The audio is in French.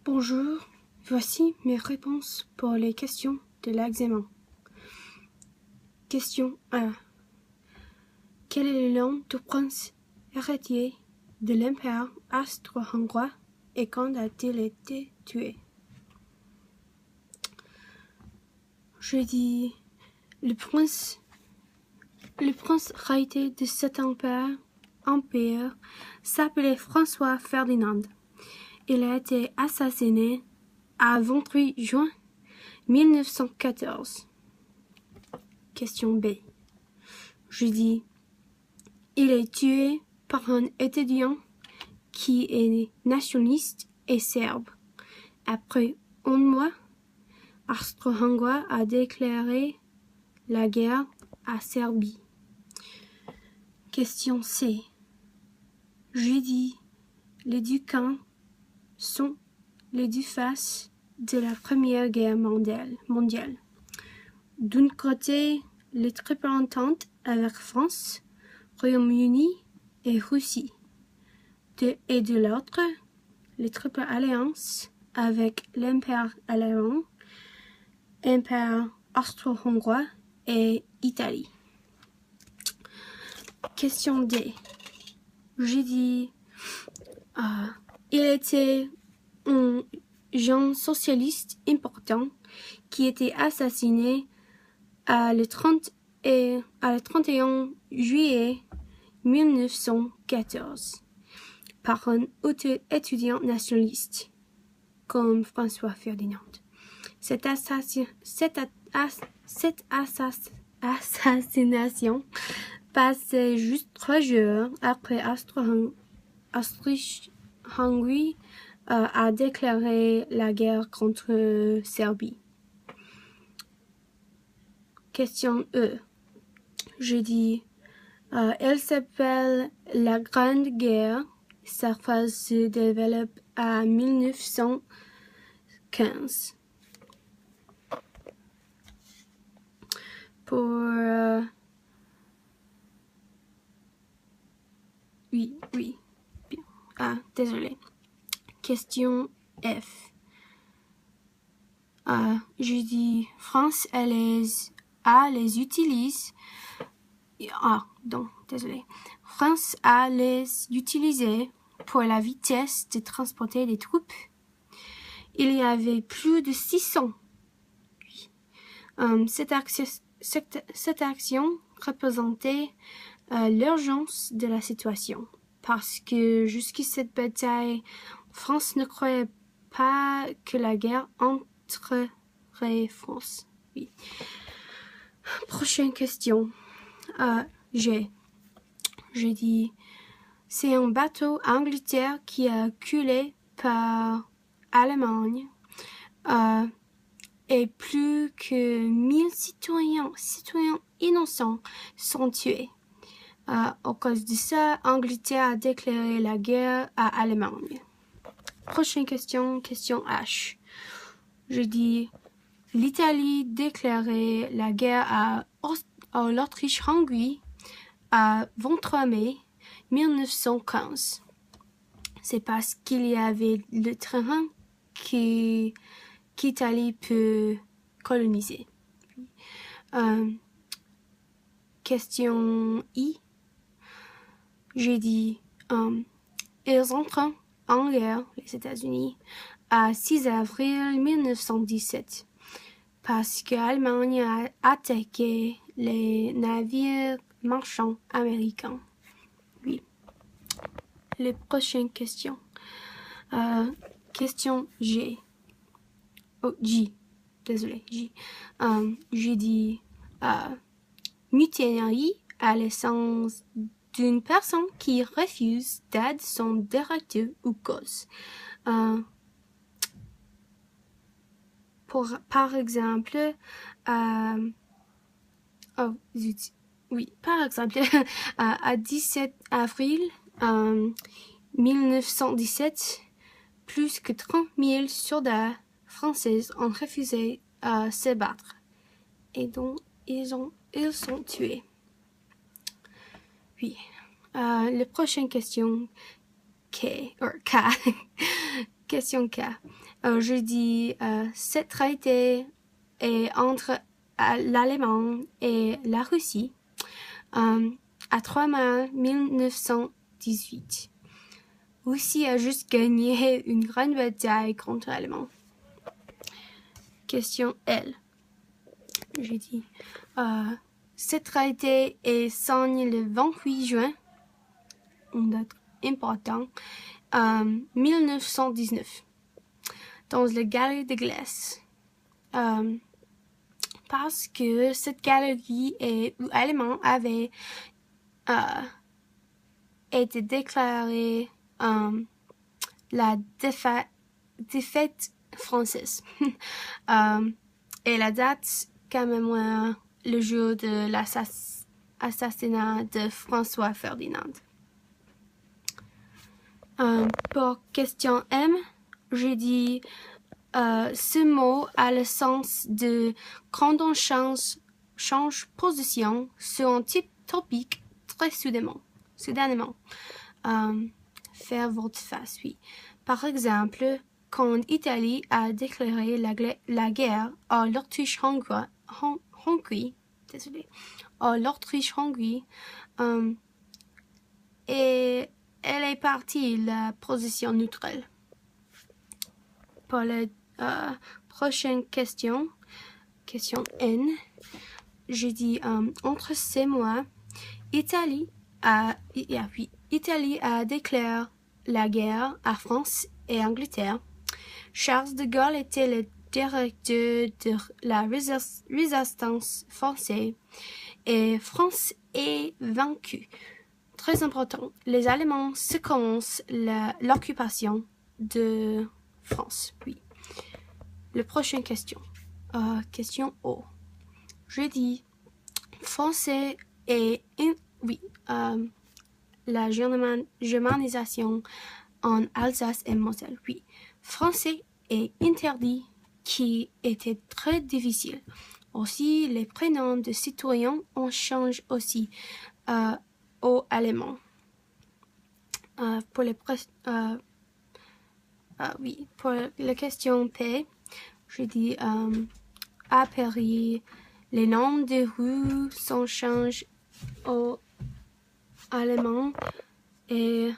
Bonjour, voici mes réponses pour les questions de l'examen. Question 1. Quel est le nom du prince héritier de l'Empire austro-hongrois et quand a-t-il été tué? Je dis le prince héritier de cet empire s'appelait François Ferdinand. Il a été assassiné à 28 juin 1914. Question B. Je dis, il est tué par un étudiant qui est nationaliste et serbe. Après un mois, Austro-Hongrois a déclaré la guerre à Serbie. Question C. Je dis, les deux camps sont les deux faces de la Première Guerre mondiale. D'un côté, les Triple Entente avec France, Royaume-Uni et Russie. Et de l'autre, les Triple Alliances avec l'Empire allemand, Empire austro-hongrois et Italie. Question D. J'ai dit, il était un jeune socialiste important qui était assassiné le 31 juillet 1914 par un étudiant nationaliste comme François Ferdinand. Cette assassination passait juste 3 jours après Austro-Hongrie a déclaré la guerre contre Serbie. Question E. Je dis, elle s'appelle la Grande Guerre. Sa phase se développe à 1915. Oui. Bien. Désolé. Question F. Je dis, France, elle les utilise. Désolé. France a les utilisés pour la vitesse de transporter des troupes. Il y avait plus de 600. Cette action représentait l'urgence de la situation, parce que jusqu'à cette bataille, France ne croyait pas que la guerre entrerait France. Oui. Prochaine question. Je dis, c'est un bateau Angleterre qui a coulé par Allemagne et plus que 1000 citoyens innocents sont tués. À cause de ça, Angleterre a déclaré la guerre à Allemagne. Prochaine question, question H. Je dis, l'Italie déclarait la guerre à l'Autriche-Hongrie à 23 mai 1915. C'est parce qu'il y avait le terrain qu'Italie peut coloniser. Question I. J'ai dit, ils entrent en guerre, les États-Unis, à 6 avril 1917, parce que l'Allemagne a attaqué les navires marchands américains. Oui. Les prochaines questions. Question G. J. Désolé, J. J'ai dit mutinerie à l'essence d'une personne qui refuse d'aide son directeur ou cause. Par exemple, à 17 avril 1917, plus que 30 000 soldats français ont refusé de se battre et donc ils sont tués. Oui. La prochaine question K. Question K. Je dis cette traité est entre l'Allemagne et la Russie à 3 mai 1918. Russie a juste gagné une grande bataille contre l'Allemagne. Question L. Je dis cette traité est signé le 28 juin, une date importante, 1919, dans la galerie de glace. Parce que cette galerie allemande avait été déclarée la défaite française. Et la date commémore le jour de l'assassinat de François Ferdinand. Pour question M, j'ai dit ce mot a le sens de quand on change position sur un type topique très soudainement. Faire votre face, oui. Par exemple, quand l'Italie a déclaré la guerre à l'Autriche-Hongrie, et elle est partie la position neutrale. Pour la prochaine question N, je dis entre ces mois, Italie a déclaré la guerre à France et Angleterre. Charles de Gaulle était le directeur de la résistance française et France est vaincue. Très important, les Allemands se commencent l'occupation de France. Oui. La prochaine question. Question O. Je dis français et la germanisation en Alsace et Moselle. Oui. Français est interdit, qui était très difficile. Aussi, les prénoms de citoyens on change aussi au allemand. Pour la question P, je dis à Paris, les noms des rues sont changés au allemand et